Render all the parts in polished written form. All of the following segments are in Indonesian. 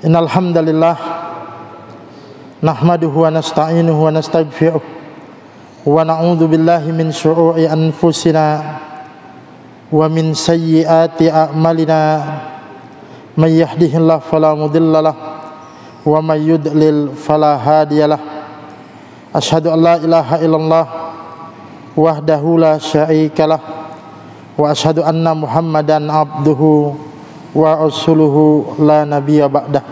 Innal hamdalillah nahmaduhu wa nasta'inuhu wa nastaghfiruh wa na'udzu billahi min syururi anfusina wa min sayyiati a'malina may yahdihillahu fala mudhillalah wa may yudlil fala hadiyalah. Asyhadu an la ilaha illallah wahdahu la syarikalah wa asyhadu anna Muhammadan abduhu wa rasuluhu la nabiyya ba'dah.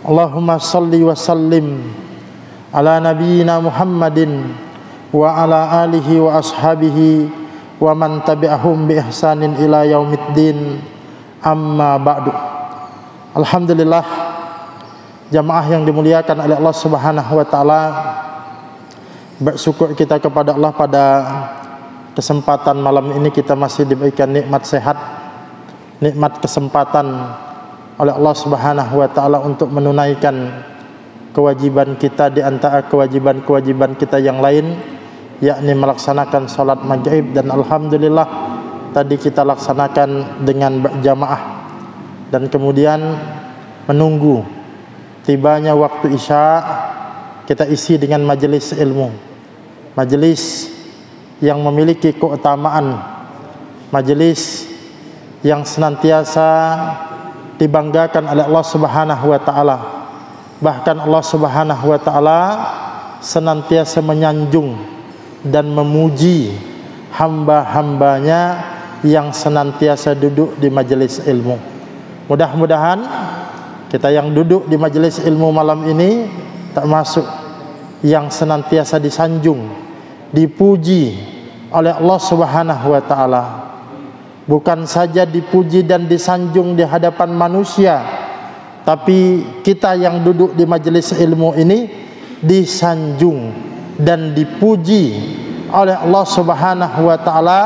Allahumma salli wa sallim ala nabiyyina Muhammadin wa ala alihi wa ashabihi wa man tabi'ahum bi ihsanin ila yaumiddin, amma ba'du. Alhamdulillah, jamaah yang dimuliakan oleh Allah Subhanahu wa taala, bersyukur kita kepada Allah pada kesempatan malam ini kita masih diberikan nikmat sehat, nikmat kesempatan oleh Allah Subhanahu wa taala untuk menunaikan kewajiban kita di antara kewajiban-kewajiban kita yang lain, yakni melaksanakan salat maghrib, dan alhamdulillah tadi kita laksanakan dengan berjamaah, dan kemudian menunggu tibanya waktu isya kita isi dengan majelis ilmu, majelis yang memiliki keutamaan, majelis yang senantiasa dibanggakan oleh Allah Subhanahu wa taala. Bahkan Allah Subhanahu wa taala senantiasa menyanjung dan memuji hamba-hambanya yang senantiasa duduk di majelis ilmu. Mudah-mudahan kita yang duduk di majelis ilmu malam ini termasuk yang senantiasa disanjung, dipuji oleh Allah Subhanahu wa taala. Bukan saja dipuji dan disanjung di hadapan manusia, tapi kita yang duduk di majelis ilmu ini disanjung dan dipuji oleh Allah Subhanahu wa taala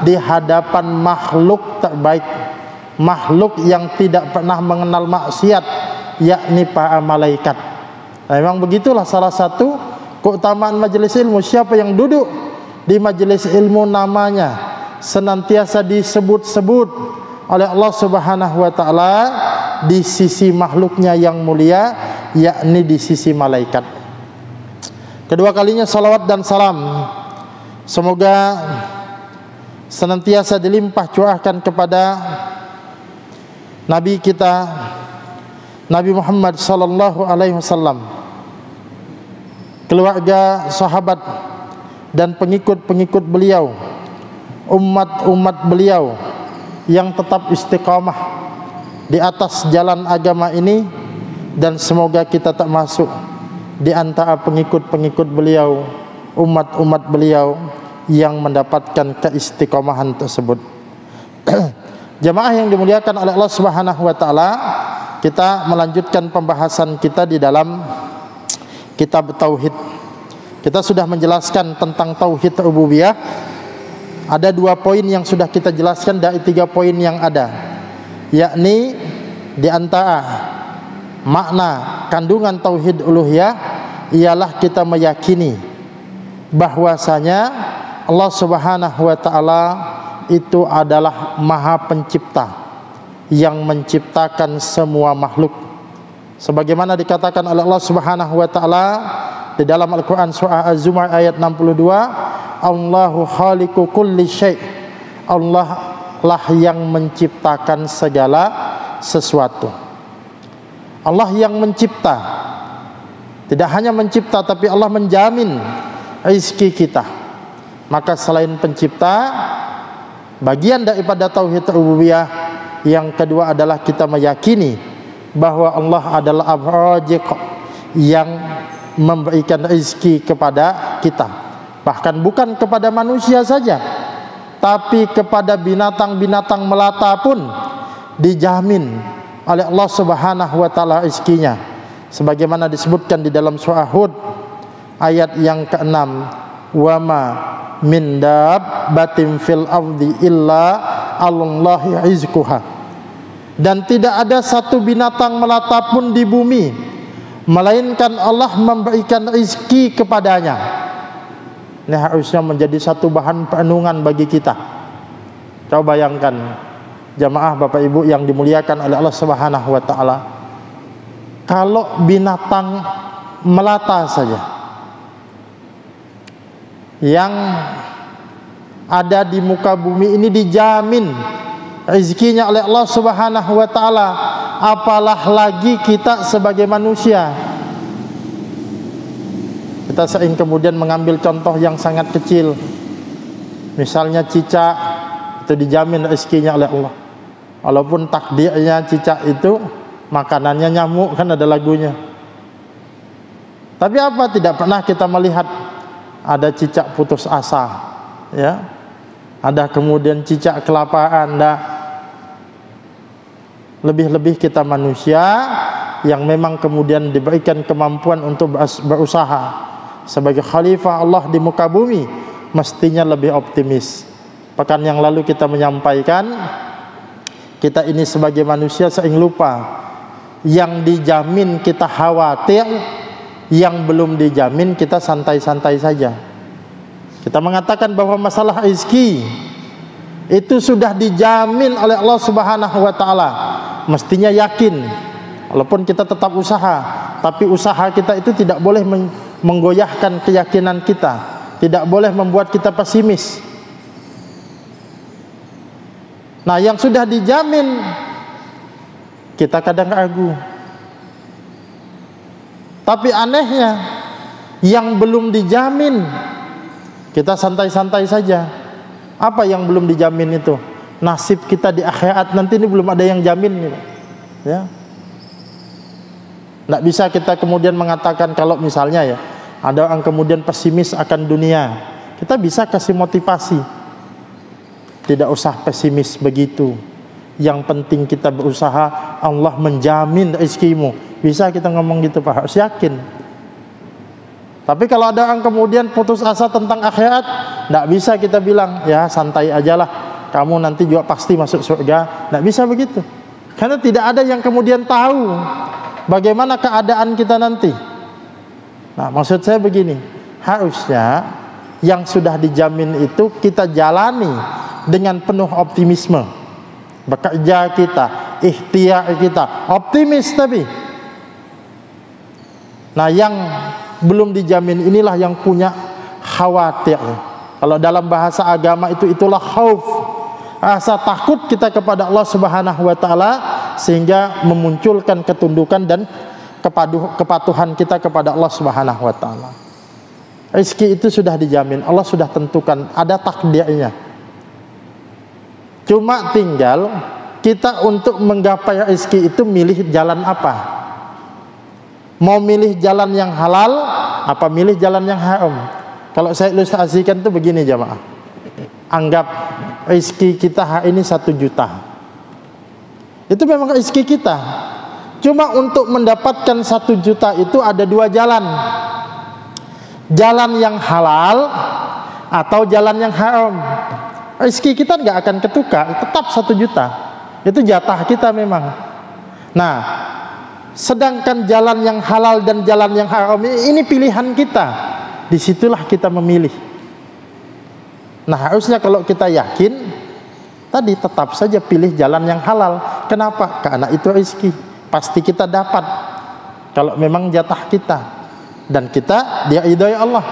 di hadapan makhluk terbaik, makhluk yang tidak pernah mengenal maksiat, yakni para malaikat. Nah, memang begitulah salah satu keutamaan majelis ilmu. Siapa yang duduk di majelis ilmu namanya senantiasa disebut-sebut oleh Allah Subhanahu wa taala di sisi makhluknya yang mulia, yakni di sisi malaikat. Kedua kalinya salawat dan salam semoga senantiasa dilimpah curahkan kepada Nabi kita, Nabi Muhammad sallallahu alaihi wasallam, keluarga, sahabat dan pengikut-pengikut beliau, umat-umat beliau yang tetap istiqamah di atas jalan agama ini, dan semoga kita termasuk di antara pengikut-pengikut beliau, umat-umat beliau yang mendapatkan keistiqomahan tersebut. Jamaah yang dimuliakan oleh Allah Subhanahu wa taala, kita melanjutkan pembahasan kita di dalam kitab tauhid. Kita sudah menjelaskan tentang tauhid rububiyah. Ada 2 poin yang sudah kita jelaskan dari 3 poin yang ada, yakni di antara makna kandungan tauhid uluhiyah ialah kita meyakini bahwasanya Allah Subhanahu wa taala itu adalah Maha Pencipta yang menciptakan semua makhluk, sebagaimana dikatakan oleh Allah Subhanahu wa taala di dalam Al-Qur'an surah Az-Zumar ayat 62, Allahu khaliqu kulli syai'. Allah lah yang menciptakan segala sesuatu. Allah yang mencipta. Tidak hanya mencipta, tapi Allah menjamin rezeki kita. Maka selain pencipta, bagian daripada tauhid rububiyah yang kedua adalah kita meyakini bahwa Allah adalah ar-raziq yang memberikan rezeki kepada kita. Bahkan bukan kepada manusia saja, tapi kepada binatang-binatang melata pun dijamin oleh Allah Subhanahu wa taala rezekinya, sebagaimana disebutkan di dalam surah Hud ayat yang ke-6, wa ma min dabbatin fil ardi illa 'alallahi rizquha. Dan tidak ada satu binatang melata pun di bumi melainkan Allah memberikan rezeki kepadanya. Ini harusnya menjadi satu bahan perenungan bagi kita. Coba bayangkan jamaah Bapak Ibu yang dimuliakan oleh Allah Subhanahu wa taala, kalau binatang melata saja yang ada di muka bumi ini dijamin rezekinya oleh Allah Subhanahu wa taala, apalah lagi kita sebagai manusia. Kita sering kemudian mengambil contoh yang sangat kecil, misalnya cicak, itu dijamin rezekinya oleh Allah, walaupun takdirnya cicak itu makanannya nyamuk, kan ada lagunya. Tapi apa, tidak pernah kita melihat ada cicak putus asa, ya, ada kemudian cicak kelaparan. Enggak. Lebih-lebih kita manusia yang memang kemudian diberikan kemampuan untuk berusaha sebagai khalifah Allah di muka bumi, mestinya lebih optimis. Pekan yang lalu kita menyampaikan, kita ini sebagai manusia sering lupa, yang dijamin kita khawatir, yang belum dijamin kita santai-santai saja. Kita mengatakan bahwa masalah rezeki itu sudah dijamin oleh Allah Subhanahu wa taala, mestinya yakin, walaupun kita tetap usaha, tapi usaha kita itu tidak boleh menggoyahkan keyakinan kita, tidak boleh membuat kita pesimis. Nah, yang sudah dijamin kita kadang ragu. Tapi anehnya, yang belum dijamin kita santai-santai saja. Apa yang belum dijamin itu? Nasib kita di akhirat nanti ini belum ada yang jamin, ya. Tidak bisa kita kemudian mengatakan, kalau misalnya ya ada orang kemudian pesimis akan dunia, kita bisa kasih motivasi, tidak usah pesimis begitu, yang penting kita berusaha, Allah menjamin rezekimu. Bisa kita ngomong gitu Pak, harus yakin. Tapi kalau ada orang kemudian putus asa tentang akhirat, tidak bisa kita bilang, ya santai ajalah, kamu nanti juga pasti masuk surga. Tidak bisa begitu, karena tidak ada yang kemudian tahu bagaimana keadaan kita nanti. Nah, maksud saya begini, harusnya yang sudah dijamin itu kita jalani dengan penuh optimisme. Bekerja kita, ikhtiar kita, optimis. Tapi nah, yang belum dijamin inilah yang punya khawatir. Kalau dalam bahasa agama itulah khauf, rasa takut kita kepada Allah Subhanahu wa taala, sehingga memunculkan ketundukan dan kepatuhan kita kepada Allah Subhanahu wa taala. Rezeki itu sudah dijamin, Allah sudah tentukan, ada takdirnya. Cuma tinggal kita untuk menggapai rezeki itu milih jalan apa. Mau milih jalan yang halal, apa milih jalan yang haram. Kalau saya ilustrasikan itu begini jamaah, anggap rezeki kita hari ini 1 juta. Itu memang rezeki kita. Cuma untuk mendapatkan 1 juta itu ada 2 jalan. Jalan yang halal atau jalan yang haram. Rezeki kita nggak akan ketukar, tetap 1 juta. Itu jatah kita memang. Nah, sedangkan jalan yang halal dan jalan yang haram ini pilihan kita. Disitulah kita memilih. Nah, harusnya kalau kita yakin tadi, tetap saja pilih jalan yang halal. Kenapa? Karena itu rezeki, pasti kita dapat kalau memang jatah kita, dan kita diridhoi Allah.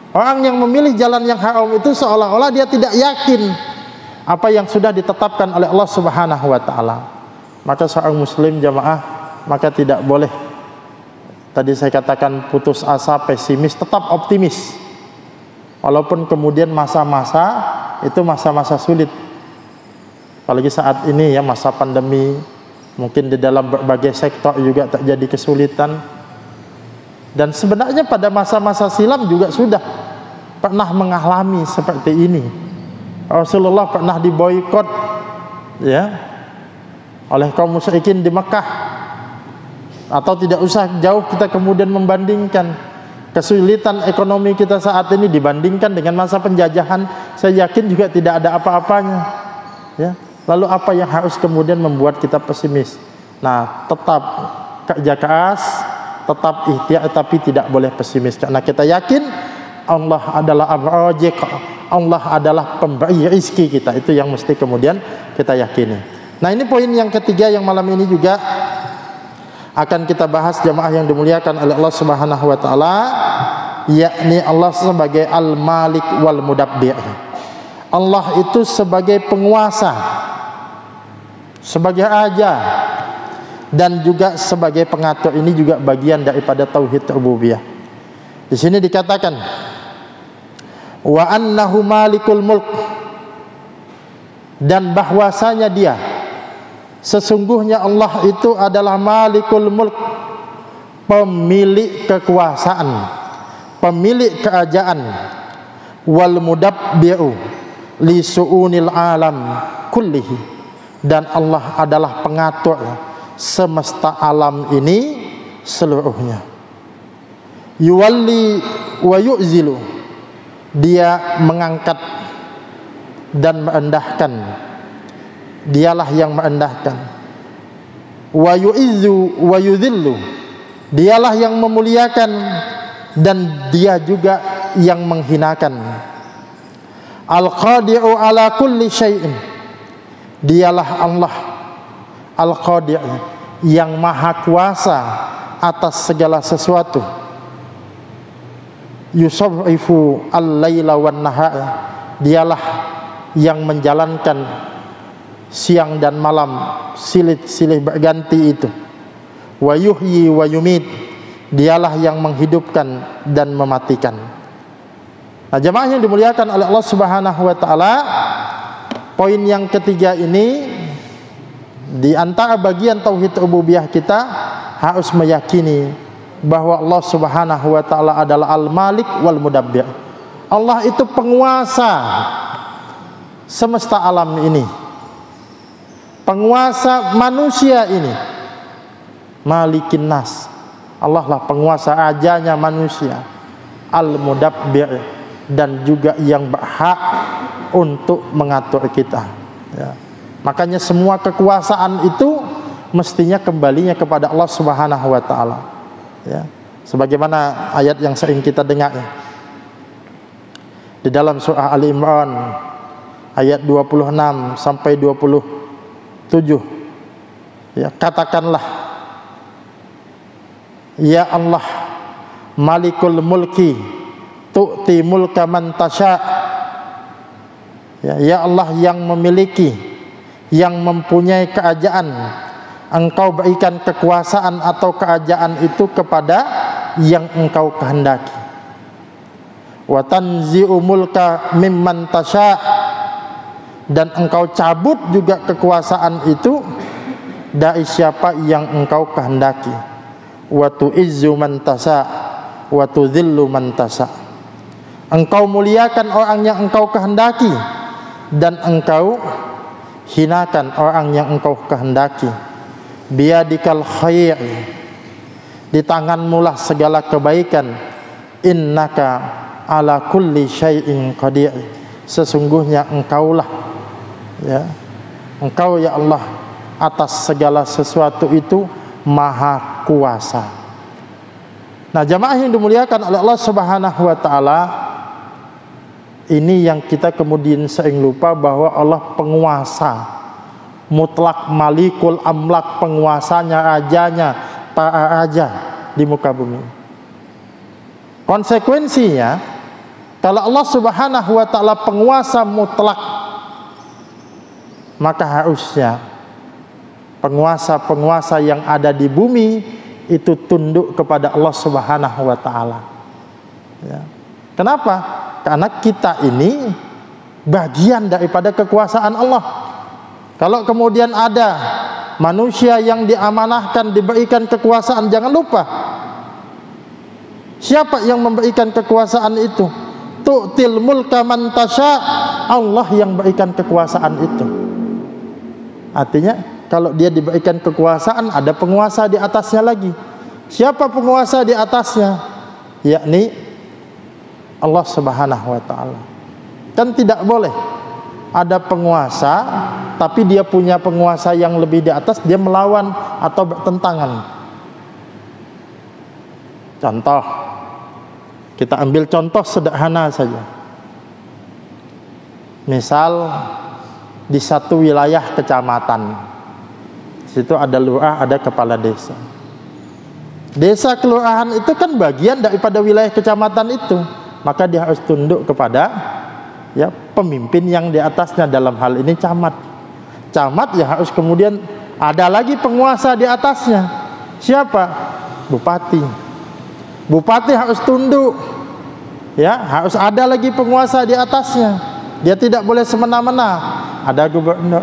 Orang yang memilih jalan yang haram itu seolah-olah dia tidak yakin apa yang sudah ditetapkan oleh Allah Subhanahu wa taala. Maka seorang muslim jamaah, maka tidak boleh tadi saya katakan putus asa, pesimis, tetap optimis. Walaupun kemudian masa-masa itu masa-masa sulit. Apalagi saat ini ya, masa pandemi, mungkin di dalam berbagai sektor juga terjadi kesulitan. Dan sebenarnya pada masa-masa silam juga sudah pernah mengalami seperti ini. Rasulullah pernah diboikot ya oleh kaum musyrikin di Mekah. Atau tidak usah jauh kita kemudian membandingkan kesulitan ekonomi kita saat ini dibandingkan dengan masa penjajahan, saya yakin juga tidak ada apa-apanya ya. Lalu apa yang harus kemudian membuat kita pesimis? Nah, tetap kerja keras, tetap ikhtiar, tapi tidak boleh pesimis, karena kita yakin Allah adalah ar-raziq, Allah adalah pemberi rezeki kita. Itu yang mesti kemudian kita yakini. Nah, ini poin yang ketiga yang malam ini juga akan kita bahas jamaah yang dimuliakan oleh Allah Subhanahu wa taala, yakni Allah sebagai Al-Malik wal Mudabbir. Allah itu sebagai penguasa, sebagai raja, dan juga sebagai pengatur. Ini juga bagian daripada tauhid rububiyah. Di sini dikatakan wa annahu malikul mulk, dan bahwasanya dia, sesungguhnya Allah itu adalah malikul mulk, pemilik kekuasaan, pemilik kerajaan, wal mudabbiru li su'unil alam kullihi, dan Allah adalah pengatur semesta alam ini seluruhnya. Yuwalli wa yu'zilu, dia mengangkat dan merendahkan, dialah yang merendahkan. Wa yu'izzu wa yudhillu, dialah yang memuliakan dan dia juga yang menghinakan. Al-qadiru ala kulli syai'in, dialah Allah Al-Qadir, yang maha kuasa atas segala sesuatu. Yusarrifu al-laila wan nahar, dialah yang menjalankan siang dan malam silih-silih berganti itu. Wa yuhyi wa yumit, dialah yang menghidupkan dan mematikan. Nah, jemaah yang dimuliakan oleh Allah Subhanahu wa taala, poin yang ketiga ini di antara bagian tauhid rububiyah kita harus meyakini bahwa Allah Subhanahu wa taala adalah Al-Malik wal Mudabbir. Allah itu penguasa semesta alam ini, penguasa manusia ini. Malikin nas, Allah lah penguasa, rajanya manusia. Al-Mudabbir, dan juga yang berhak untuk mengatur kita, ya. Makanya semua kekuasaan itu mestinya kembalinya kepada Allah Subhanahu wa taala, ya. Sebagaimana ayat yang sering kita dengar, ya, di dalam surah Ali Imran ayat 26 sampai 27, ya, katakanlah, ya Allah Malikul Mulki tu'ti mulka man tasya, ya Allah yang memiliki, yang mempunyai kerajaan, engkau berikan kekuasaan atau kerajaan itu kepada yang engkau kehendaki. Wa tanzi'u mulka mimman tasya, dan engkau cabut juga kekuasaan itu dari siapa yang engkau kehendaki. Wa tu'izzu man tasya wa tudhillu man tasya, engkau muliakan orang yang engkau kehendaki dan engkau hinakan orang yang engkau kehendaki. Biyadikal khair, di tanganmu lah segala kebaikan. Innaka ala kulli syai'in qadir, sesungguhnya engkaulah, ya, engkau ya Allah atas segala sesuatu itu maha kuasa. Nah, jamaah yang dimuliakan oleh Allah Subhanahu wa taala, ini yang kita kemudian sering lupa bahwa Allah penguasa mutlak, malikul amlak, penguasanya, rajanya, para raja di muka bumi. Konsekuensinya, kalau Allah Subhanahu wa taala penguasa mutlak, maka harusnya penguasa-penguasa yang ada di bumi itu tunduk kepada Allah Subhanahu wa taala, ya. Kenapa? Karena kita ini bagian daripada kekuasaan Allah. Kalau kemudian ada manusia yang diamanahkan, diberikan kekuasaan, jangan lupa siapa yang memberikan kekuasaan itu. Tu'til mulka man tasya, Allah yang berikan kekuasaan itu. Artinya kalau dia diberikan kekuasaan, ada penguasa di atasnya lagi. Siapa penguasa di atasnya? Yakni Allah Subhanahu wa taala. Kan tidak boleh ada penguasa tapi dia punya penguasa yang lebih di atas, dia melawan atau bertentangan. Contoh, kita ambil contoh sederhana saja. Misal di satu wilayah kecamatan, di situ ada lurah, ada kepala desa. Desa kelurahan itu kan bagian daripada wilayah kecamatan itu, maka dia harus tunduk kepada ya pemimpin yang di atasnya, dalam hal ini camat. Camat ya harus kemudian ada lagi penguasa di atasnya. Siapa? Bupati. Bupati harus tunduk. Ya, harus ada lagi penguasa di atasnya. Dia tidak boleh semena-mena. Ada gubernur.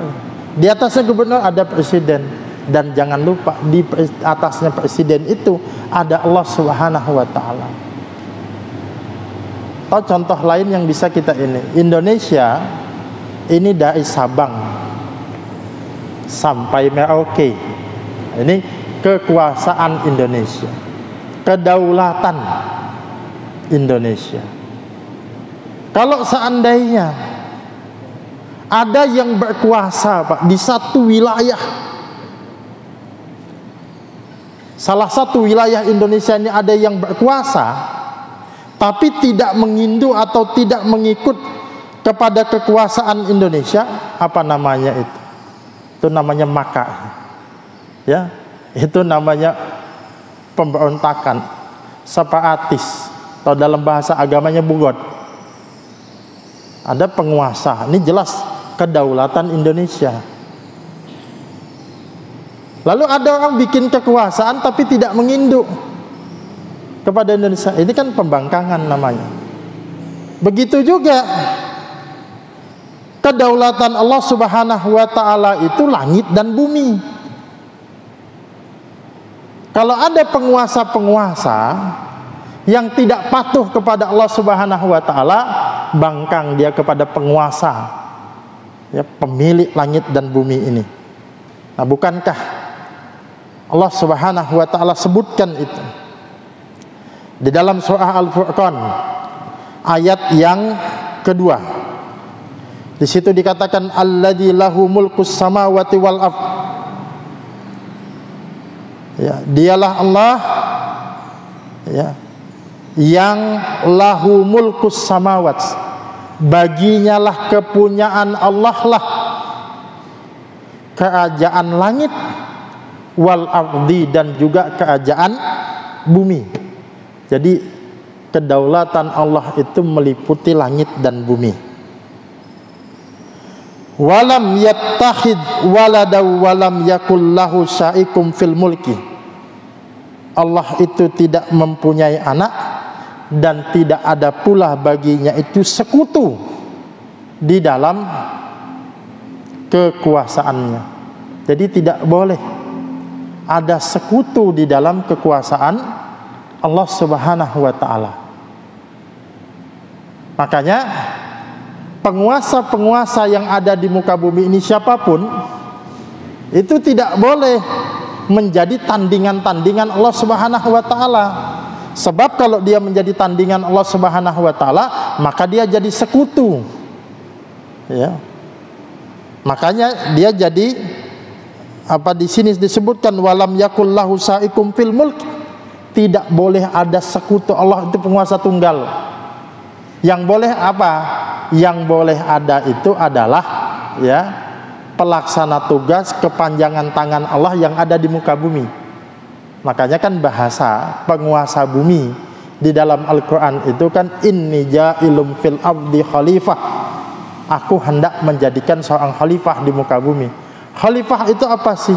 Di atasnya gubernur ada presiden. Dan jangan lupa di atasnya presiden itu ada Allah Subhanahu wa taala. Atau contoh lain yang bisa kita ini, Indonesia ini dari Sabang sampai Merauke. Ini kekuasaan Indonesia, kedaulatan Indonesia. Kalau seandainya ada yang berkuasa, Pak, di satu wilayah, salah satu wilayah Indonesia ini ada yang berkuasa, tapi tidak mengindu atau tidak mengikut kepada kekuasaan Indonesia, apa namanya itu? Itu namanya maka. Ya, itu namanya pemberontakan, separatis, atau dalam bahasa agamanya bugot. Ada penguasa, ini jelas kedaulatan Indonesia. Lalu ada orang bikin kekuasaan tapi tidak menginduk kepada Indonesia. Ini kan pembangkangan namanya. Begitu juga kedaulatan Allah Subhanahu wa taala itu langit dan bumi. Kalau ada penguasa-penguasa yang tidak patuh kepada Allah Subhanahu wa taala, bangkang dia kepada penguasa, ya, pemilik langit dan bumi ini. Nah, bukankah Allah Subhanahu wa taala sebutkan itu di dalam surah Al-Furqan ayat yang kedua. Di situ dikatakan alladzi lahu mulkus samawati wal ardh. Ya, dialah Allah ya yang lahu mulkus samawat. Baginya lah kepunyaan Allah lah kerajaan langit wal ardi, dan juga kerajaan bumi. Jadi kedaulatan Allah itu meliputi langit dan bumi. Walam yattakhid walada walam yakul lahu syaikum fil mulki. Allah itu tidak mempunyai anak dan tidak ada pula baginya itu sekutu di dalam kekuasaannya. Jadi tidak boleh ada sekutu di dalam kekuasaan Allah Subhanahu wa taala. Makanya penguasa-penguasa yang ada di muka bumi ini siapapun itu tidak boleh menjadi tandingan-tandingan Allah Subhanahu wa taala. Sebab kalau dia menjadi tandingan Allah Subhanahu wa taala, maka dia jadi sekutu. Ya. Makanya dia jadi apa di sini disebutkan walam yakul lahu syaikum fil mulk. Tidak boleh ada sekutu. Allah itu penguasa tunggal. Yang boleh apa? Yang boleh ada itu adalah ya pelaksana tugas, kepanjangan tangan Allah yang ada di muka bumi. Makanya kan bahasa penguasa bumi di dalam Al-Quran itu kan inni ja'ilum fil ardi khalifah. Aku hendak menjadikan seorang khalifah di muka bumi. Khalifah itu apa sih?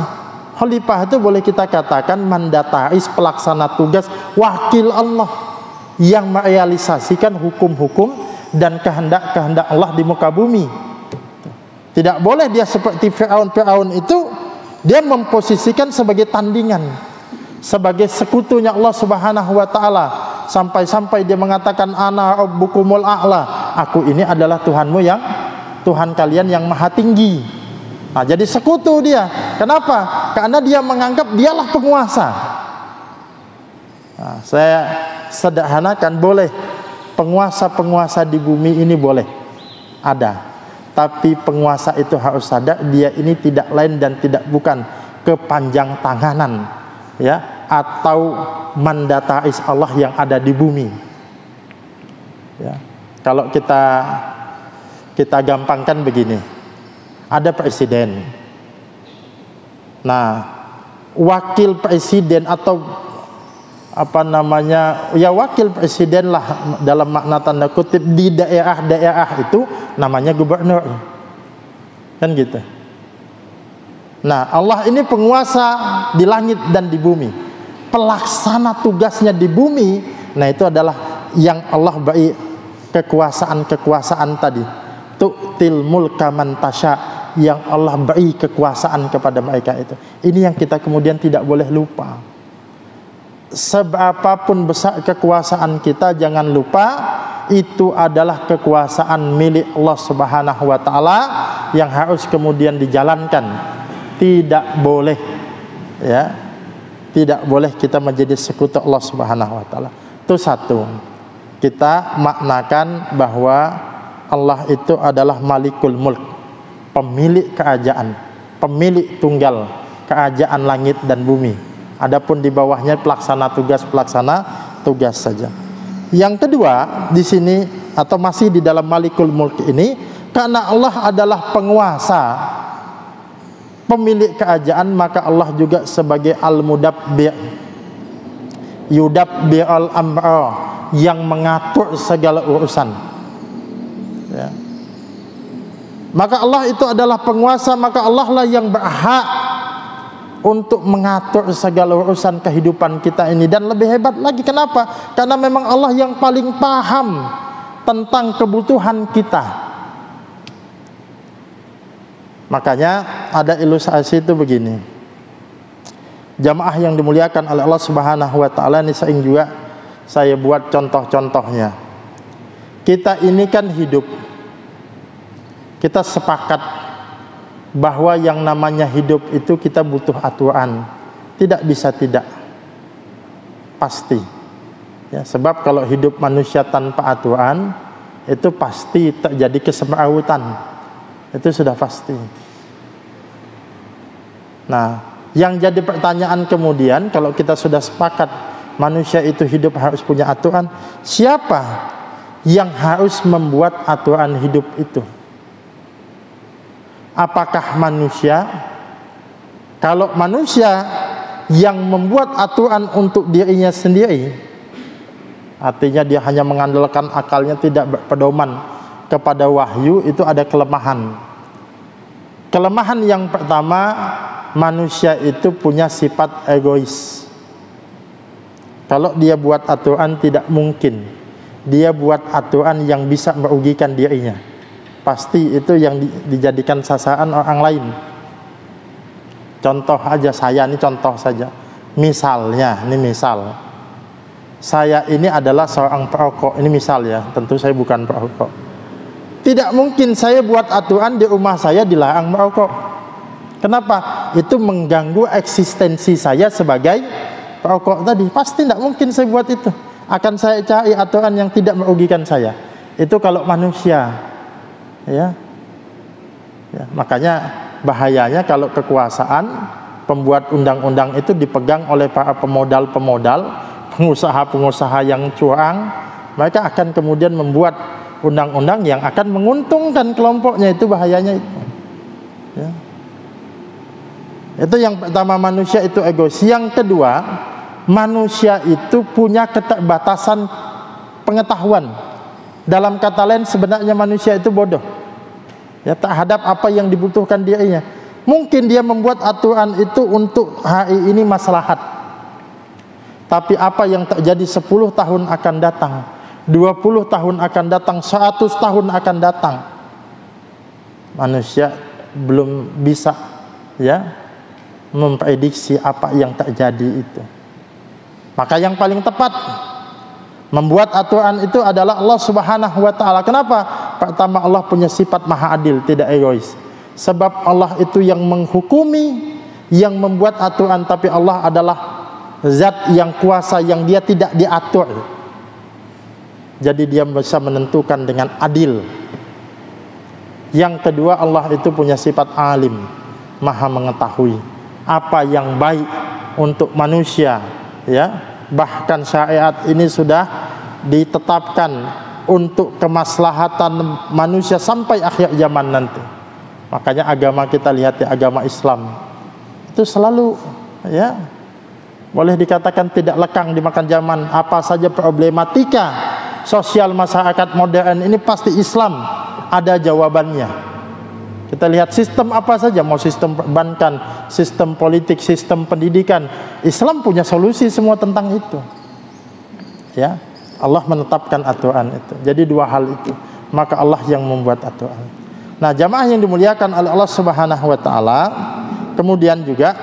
Khalifah itu boleh kita katakan mandataris, pelaksana tugas, wakil Allah yang merealisasikan hukum-hukum dan kehendak-kehendak Allah di muka bumi. Tidak boleh dia seperti Fir'aun itu, dia memposisikan sebagai tandingan, sebagai sekutunya Allah Subhanahu wa taala, sampai-sampai dia mengatakan ana rabbukumul a'la, aku ini adalah Tuhanmu yang Tuhan kalian yang maha tinggi. Nah, jadi sekutu dia. Kenapa? Karena dia menganggap dialah penguasa. Nah, saya sederhanakan, boleh penguasa-penguasa di bumi ini boleh ada, tapi penguasa itu harus sadar dia ini tidak lain dan tidak bukan kepanjang tanganan ya atau mandataris Allah yang ada di bumi. Ya. Kalau kita gampangkan begini. Ada presiden. Nah, wakil presiden atau apa namanya, ya wakil presiden lah dalam makna tanda kutip di daerah-daerah itu namanya gubernur, kan gitu. Nah, Allah ini penguasa di langit dan di bumi, pelaksana tugasnya di bumi. Nah, itu adalah yang Allah beri kekuasaan tadi, tu'til mulka man tasya, yang Allah beri kekuasaan kepada mereka itu. Ini yang kita kemudian tidak boleh lupa. Seberapapun besar kekuasaan kita, jangan lupa itu adalah kekuasaan milik Allah Subhanahu wa taala yang harus kemudian dijalankan. Tidak boleh, ya, tidak boleh kita menjadi sekutu Allah Subhanahu wa taala. Itu satu. Kita maknakan bahwa Allah itu adalah Malikul Mulk, pemilik kerajaan, pemilik tunggal kerajaan langit dan bumi. Adapun di bawahnya pelaksana tugas saja. Yang kedua di sini, atau masih di dalam Malikul Mulk ini, karena Allah adalah penguasa, pemilik kerajaan, maka Allah juga sebagai Al-Mudabbir, Yudabbirul Amra, yang mengatur segala urusan, ya. Maka Allah itu adalah penguasa, maka Allah lah yang berhak untuk mengatur segala urusan kehidupan kita ini. Dan lebih hebat lagi, kenapa? Karena memang Allah yang paling paham tentang kebutuhan kita. Makanya ada ilustrasi itu begini, jamaah yang dimuliakan oleh Allah Subhanahu wa taala, ini sering juga saya buat contoh-contohnya. Kita ini kan hidup, kita sepakat bahwa yang namanya hidup itu kita butuh aturan, tidak bisa tidak, pasti, ya, sebab kalau hidup manusia tanpa aturan itu pasti terjadi kesemrawutan, itu sudah pasti. Nah, yang jadi pertanyaan kemudian, kalau kita sudah sepakat manusia itu hidup harus punya aturan, siapa yang harus membuat aturan hidup itu? Apakah manusia? Kalau manusia yang membuat aturan untuk dirinya sendiri, artinya dia hanya mengandalkan akalnya, tidak berpedoman kepada wahyu, itu ada kelemahan. Kelemahan yang pertama, manusia itu punya sifat egois. Kalau dia buat aturan, tidak mungkin dia buat aturan yang bisa merugikan dirinya. Pasti itu yang dijadikan sasaran orang lain. Contoh aja, saya ini contoh saja. Misalnya, ini misal, saya ini adalah seorang perokok. Ini misal ya, tentu saya bukan perokok. Tidak mungkin saya buat aturan di rumah saya dilarang merokok. Kenapa? Itu mengganggu eksistensi saya sebagai perokok tadi. Pasti tidak mungkin saya buat itu. Akan saya cari aturan yang tidak merugikan saya. Itu kalau manusia. Ya, makanya bahayanya kalau kekuasaan pembuat undang-undang itu dipegang oleh para pemodal-pemodal, pengusaha-pengusaha yang curang. Mereka akan kemudian membuat undang-undang yang akan menguntungkan kelompoknya. Itu bahayanya itu, ya. Itu yang pertama, manusia itu egois. Yang kedua, manusia itu punya keterbatasan pengetahuan. Dalam kata lain, sebenarnya manusia itu bodoh, ya, terhadap apa yang dibutuhkan dirinya. Mungkin dia membuat aturan itu untuk hari ini maslahat, tapi apa yang terjadi 10 tahun akan datang, 20 tahun akan datang, 100 tahun akan datang, manusia belum bisa, ya, memprediksi apa yang terjadi itu. Maka yang paling tepat membuat aturan itu adalah Allah Subhanahu wa taala. Kenapa? Pertama, Allah punya sifat maha adil, tidak egois. Sebab Allah itu yang menghukumi, yang membuat aturan, tapi Allah adalah zat yang kuasa, yang dia tidak diatur. Jadi dia bisa menentukan dengan adil. Yang kedua, Allah itu punya sifat alim, maha mengetahui apa yang baik untuk manusia, ya. Bahkan syariat ini sudah ditetapkan untuk kemaslahatan manusia sampai akhir zaman nanti. Makanya agama kita, lihat ya, agama Islam itu selalu, ya, boleh dikatakan tidak lekang dimakan zaman. Apa saja problematika sosial masyarakat modern ini pasti Islam ada jawabannya. Kita lihat sistem apa saja, mau sistem perbankan, sistem politik, sistem pendidikan, Islam punya solusi semua tentang itu. Ya, Allah menetapkan aturan itu. Jadi dua hal itu, maka Allah yang membuat aturan. Nah, jamaah yang dimuliakan oleh Allah Subhanahu wa taala, kemudian juga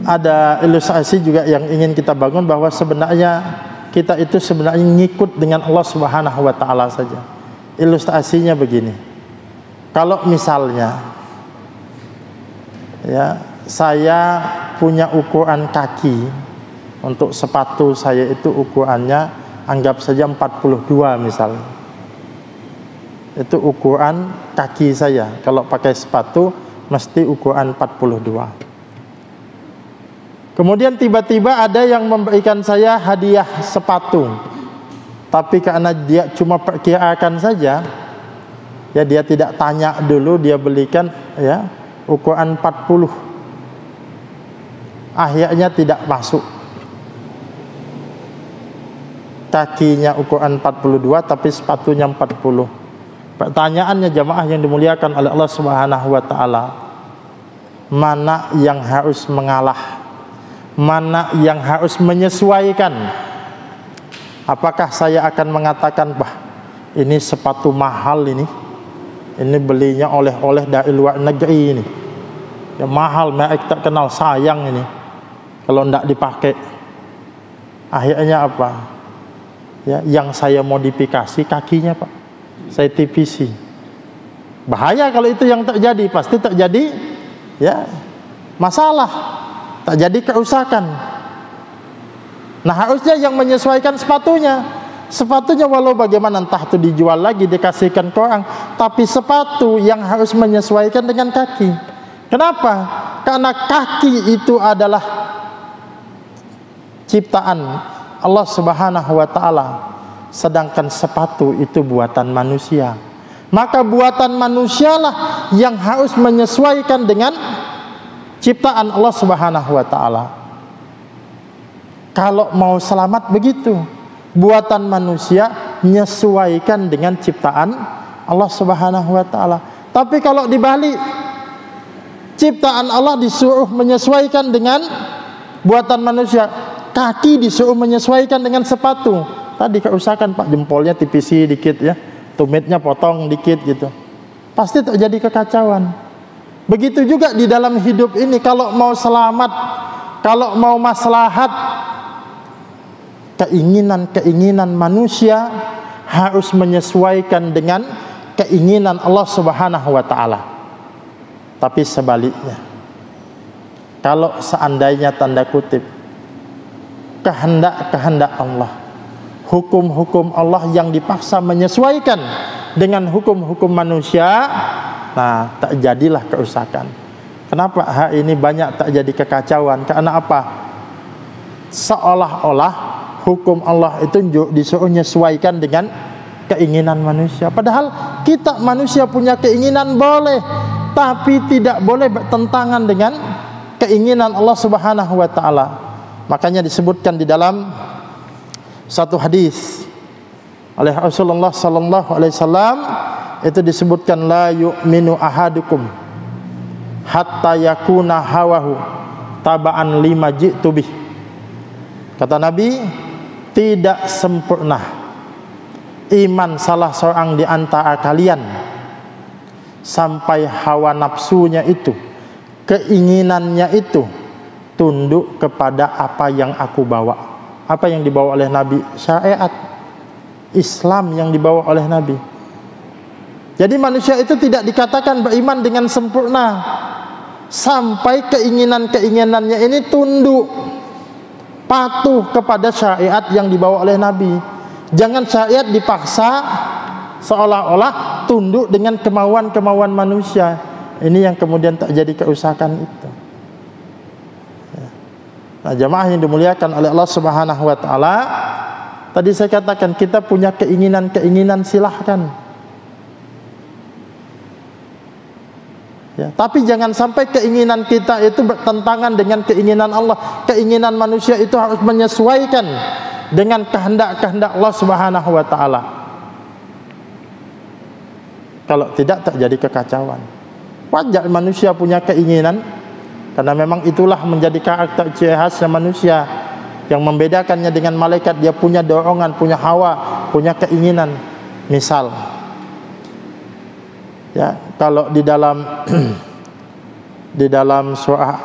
ada ilustrasi juga yang ingin kita bangun, bahwa sebenarnya kita itu sebenarnya ngikut dengan Allah Subhanahu wa taala saja. Ilustrasinya begini. Kalau misalnya ya, saya punya ukuran kaki untuk sepatu saya itu ukurannya anggap saja 42 misalnya. Itu ukuran kaki saya. Kalau pakai sepatu mesti ukuran 42. Kemudian tiba-tiba ada yang memberikan saya hadiah sepatu, tapi karena dia cuma perkirakan saja, ya dia tidak tanya dulu, dia belikan ya ukuran 40. Akhirnya tidak masuk. Kakinya ukuran 42 tapi sepatunya 40. Pertanyaannya jamaah yang dimuliakan oleh Allah Subhanahu wa taala, mana yang harus mengalah? Mana yang harus menyesuaikan? Apakah saya akan mengatakan, "Bah, ini sepatu mahal ini belinya oleh-oleh dari luar negeri ini, ya mahal, merek terkenal, sayang ini kalau tidak dipakai." Akhirnya apa? Ya, yang saya modifikasi kakinya, Pak, saya tipisi. Bahaya kalau itu yang terjadi, pasti terjadi ya masalah, terjadi kerusakan. Nah, harusnya yang menyesuaikan sepatunya walau bagaimana, entah itu dijual lagi, dikasihkan ke orang, tapi sepatu yang harus menyesuaikan dengan kaki. Kenapa? Karena kaki itu adalah ciptaan Allah Subhanahu wa taala, sedangkan sepatu itu buatan manusia. Maka buatan manusialah yang harus menyesuaikan dengan ciptaan Allah Subhanahu wa taala. Kalau mau selamat begitu, buatan manusia menyesuaikan dengan ciptaan Allah Subhanahu wa taala. Tapi kalau dibalik, ciptaan Allah disuruh menyesuaikan dengan buatan manusia, kaki disuruh menyesuaikan dengan sepatu. Tadi kerusakan, Pak, jempolnya tipisi dikit ya, tumitnya potong dikit gitu, pasti terjadi kekacauan. Begitu juga di dalam hidup ini, kalau mau selamat, kalau mau maslahat, keinginan manusia harus menyesuaikan dengan keinginan Allah Subhanahu wa taala. Tapi sebaliknya, kalau seandainya tanda kutip kehendak Allah, hukum-hukum Allah yang dipaksa menyesuaikan dengan hukum-hukum manusia, nah terjadilah kerusakan. Kenapa hari ini banyak terjadi kekacauan? Karena apa? Seolah-olah hukum Allah itu disuruh menyesuaikan dengan keinginan manusia. Padahal kita manusia punya keinginan boleh, tapi tidak boleh bertentangan dengan keinginan Allah Subhanahu wa taala. Makanya disebutkan di dalam satu hadis oleh Rasulullah sallallahu alaihi wasallam, itu disebutkan, la yu'minu ahadukum hatta yakuna hawahu taba'an lima ji'tu bih. Kata Nabi, tidak sempurna iman salah seorang di antara kalian sampai hawa nafsunya itu, keinginannya itu tunduk kepada apa yang aku bawa. Apa yang dibawa oleh Nabi? Syariat Islam yang dibawa oleh Nabi. Jadi manusia itu tidak dikatakan beriman dengan sempurna sampai keinginan-keinginannya ini tunduk, patuh kepada syariat yang dibawa oleh Nabi. Jangan syariat dipaksa seolah-olah tunduk dengan kemauan-kemauan manusia. Ini yang kemudian terjadi kerusakan itu. Nah, jamaah yang dimuliakan oleh Allah Subhanahu wa taala, tadi saya katakan kita punya keinginan-keinginan, silahkan. Ya, tapi jangan sampai keinginan kita itu bertentangan dengan keinginan Allah. Keinginan manusia itu harus menyesuaikan dengan kehendak-kehendak Allah Subhanahu wa taala. Kalau tidak, terjadi kekacauan. Wajar manusia punya keinginan, karena memang itulah menjadi karakter ciri khasnya manusia. Yang membedakannya dengan malaikat, dia punya dorongan, punya hawa, punya keinginan. Misal, ya, kalau di dalam surah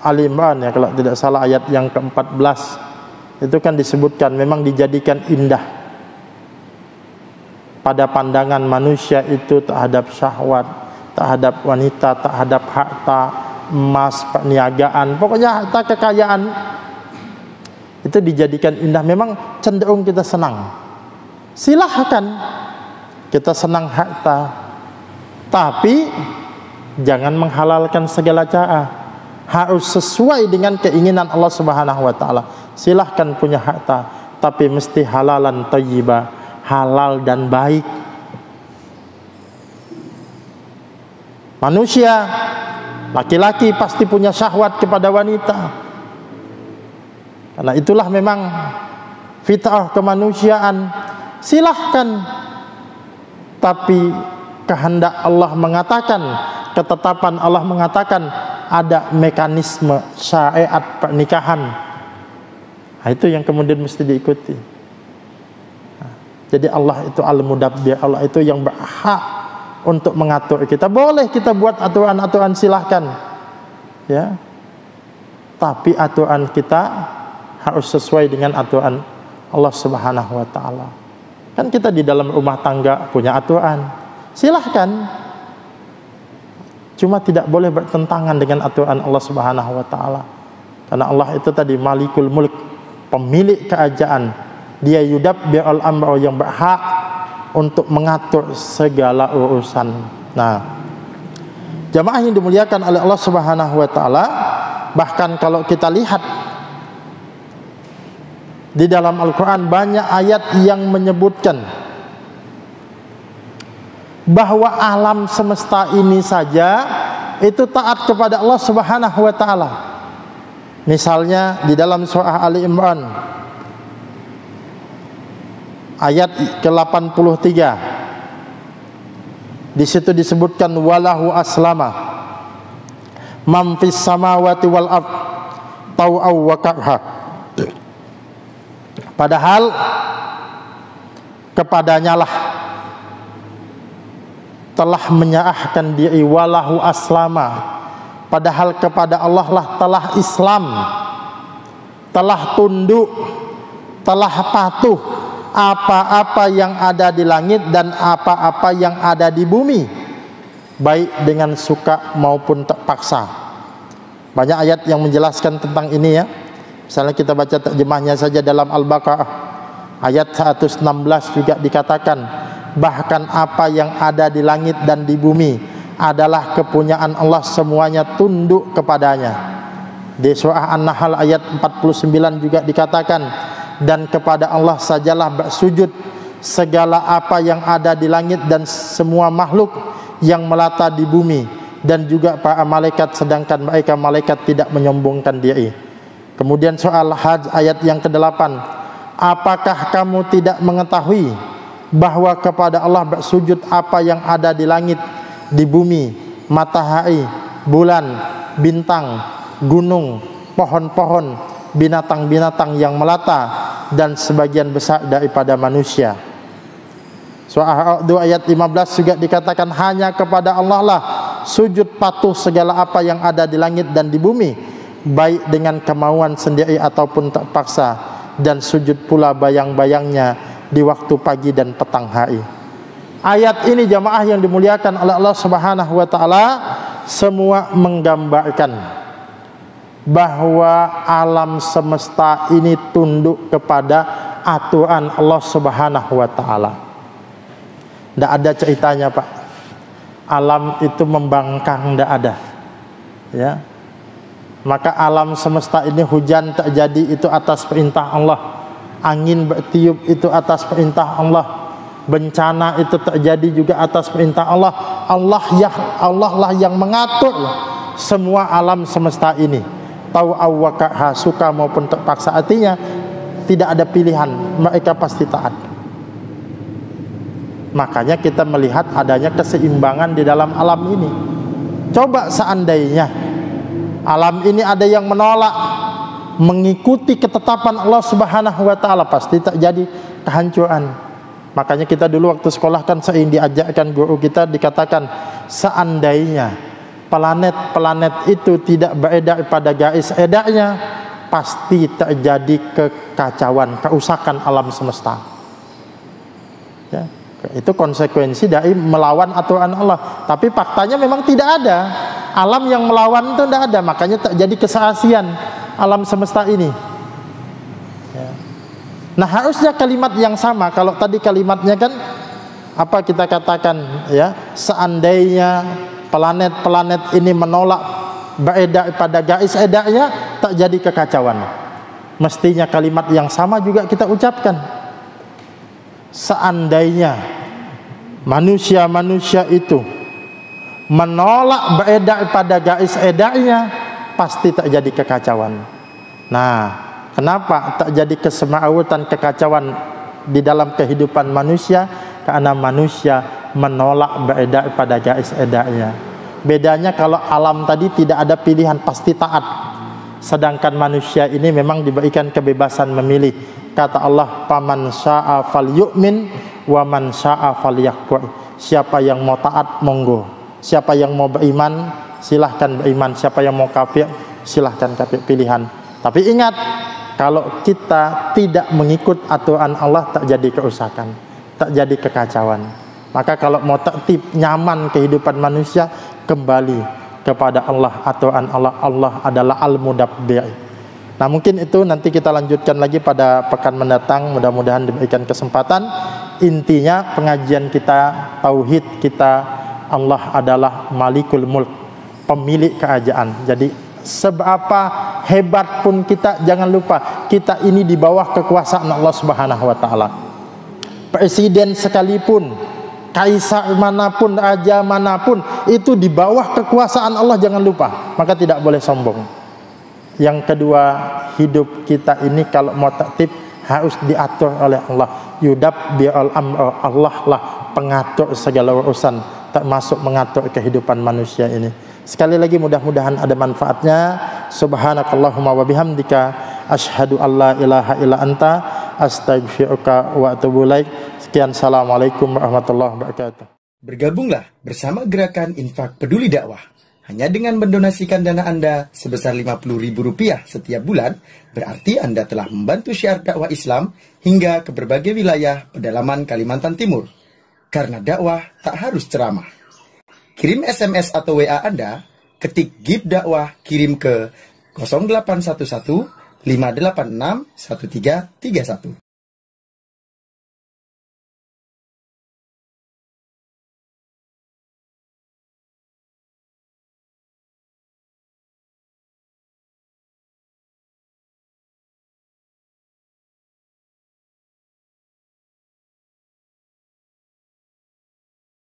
Ali Imran, ya, kalau tidak salah ayat yang ke-14, itu kan disebutkan memang dijadikan indah pada pandangan manusia itu terhadap syahwat, terhadap wanita, terhadap harta, emas, perniagaan, pokoknya harta kekayaan itu dijadikan indah. Memang cenderung kita senang. Silahkan kita senang harta, tapi jangan menghalalkan segala cara. Harus sesuai dengan keinginan Allah Subhanahu wa taala. Silahkan punya harta, tapi mesti halalan thayyibah, halal dan baik. Manusia, laki-laki pasti punya syahwat kepada wanita. Karena itulah memang fitrah kemanusiaan. Silahkan, tapi kehendak Allah mengatakan, ketetapan Allah mengatakan ada mekanisme syariat pernikahan. Nah, itu yang kemudian mesti diikuti. Nah, jadi Allah itu al-mudabbir, Allah itu yang berhak untuk mengatur kita. Boleh kita buat aturan-aturan, silahkan, ya. Tapi aturan kita harus sesuai dengan aturan Allah Subhanahu wa taala. Kan kita di dalam rumah tangga punya aturan. Silahkan. Cuma tidak boleh bertentangan dengan aturan Allah Subhanahu wa taala. Karena Allah itu tadi Malikul Mulk, pemilik kerajaan. Dia yudabbirul amra, yang berhak untuk mengatur segala urusan. Nah, jamaah yang dimuliakan oleh Allah Subhanahu wa taala, bahkan kalau kita lihat di dalam Al-Quran banyak ayat yang menyebutkan bahwa alam semesta ini saja itu taat kepada Allah Subhanahu wa taala. Misalnya di dalam surah Ali Imran ayat ke-83, di situ disebutkan walahu aslama man fis samawati wal ard tau'aw wa karha. Padahal kepadanya lah telah menyerahkan diri, walahu aslama, padahal kepada Allah lah telah Islam, telah tunduk, telah patuh apa-apa yang ada di langit dan apa-apa yang ada di bumi, baik dengan suka maupun terpaksa. Banyak ayat yang menjelaskan tentang ini, ya. Misalnya kita baca terjemahnya saja dalam Al-Baqarah ayat 116 juga dikatakan, bahkan apa yang ada di langit dan di bumi adalah kepunyaan Allah, semuanya tunduk kepadanya. Di surah An-Nahl ayat 49 juga dikatakan, dan kepada Allah sajalah bersujud segala apa yang ada di langit dan semua makhluk yang melata di bumi, dan juga para malaikat, sedangkan mereka malaikat tidak menyombongkan diri. Kemudian soal Hajj ayat yang ke-8, apakah kamu tidak mengetahui bahwa kepada Allah bersujud apa yang ada di langit, di bumi, matahari, bulan, bintang, gunung, pohon-pohon, binatang-binatang yang melata, dan sebagian besar daripada manusia. Surah Ar-Ra'd ayat 15 juga dikatakan, hanya kepada Allah lah sujud patuh segala apa yang ada di langit dan di bumi, baik dengan kemauan sendiri ataupun terpaksa, dan sujud pula bayang-bayangnya di waktu pagi dan petang hari. Ayat ini jamaah yang dimuliakan oleh Allah Subhanahu wa taala semua menggambarkan bahwa alam semesta ini tunduk kepada aturan Allah Subhanahu wa taala. Tidak ada ceritanya, Pak. Alam itu membangkang, tidak ada. Ya. Maka alam semesta ini, hujan terjadi itu atas perintah Allah, angin bertiup itu atas perintah Allah, bencana itu terjadi juga atas perintah Allah. Allah lah yang mengatur semua alam semesta ini. Tahu awwakaha, suka maupun terpaksa, artinya tidak ada pilihan, mereka pasti taat. Makanya kita melihat adanya keseimbangan di dalam alam ini. Coba seandainya alam ini ada yang menolak mengikuti ketetapan Allah Subhanahu wa taala, pasti terjadi kehancuran. Makanya kita dulu waktu sekolah kan sering diajarkan guru kita, dikatakan seandainya planet-planet itu tidak beredar pada garis edarnya, pasti terjadi kekacauan, kerusakan alam semesta. Ya, itu konsekuensi dari melawan aturan Allah. Tapi faktanya memang tidak ada alam yang melawan, itu tidak ada. Makanya terjadi keserasian alam semesta ini. Ya. Nah, harusnya kalimat yang sama. Kalau tadi kalimatnya kan apa kita katakan, ya, seandainya planet-planet ini menolak beredar pada garis edarnya, terjadi kekacauan. Mestinya kalimat yang sama juga kita ucapkan. Seandainya manusia-manusia itu menolak beredar pada garis edarnya, pasti terjadi kekacauan. Nah, kenapa terjadi kesemrawutan, kekacauan di dalam kehidupan manusia? Karena manusia menolak beredar pada garis edarnya. Bedanya kalau alam tadi tidak ada pilihan, pasti taat. Sedangkan manusia ini memang diberikan kebebasan memilih. Kata Allah, "Faman syaa'a falyu'min wa man syaa'a falyakfur." Siapa yang mau taat, monggo. Siapa yang mau beriman, silahkan beriman. Siapa yang mau kafir, silahkan kafir, pilihan. Tapi ingat, kalau kita tidak mengikut aturan Allah, terjadi kerusakan, terjadi kekacauan. Maka kalau mau tertib, nyaman kehidupan manusia, kembali kepada Allah, aturan Allah. Allah adalah Al-Mudabbir. Nah, mungkin itu nanti kita lanjutkan lagi pada pekan mendatang, mudah-mudahan diberikan kesempatan. Intinya pengajian kita, tauhid kita, Allah adalah Malikul Mulk, pemilik kerajaan. Jadi seberapa hebat pun kita, jangan lupa kita ini di bawah kekuasaan Allah Subhanahu wa taala. Presiden sekalipun, kaisar manapun, raja manapun, itu di bawah kekuasaan Allah, jangan lupa. Maka tidak boleh sombong. Yang kedua, hidup kita ini kalau mau tertib harus diatur oleh Allah. Yudabbirul amr, Allah lah pengatur segala urusan, termasuk mengatur kehidupan manusia ini. Sekali lagi mudah-mudahan ada manfaatnya. Subhanakallahumma wa bihamdika asyhadu alla ilaha illa anta astaghfiruka wa atubu ilaik. Sekian, assalamualaikum warahmatullahi wabarakatuh. Bergabunglah bersama gerakan Infak Peduli Dakwah. Hanya dengan mendonasikan dana Anda sebesar Rp50.000 setiap bulan, berarti Anda telah membantu syiar dakwah Islam hingga ke berbagai wilayah pedalaman Kalimantan Timur. Karena dakwah tak harus ceramah. Kirim SMS atau WA Anda, ketik GIB Dakwah, kirim ke 0811 586 1331.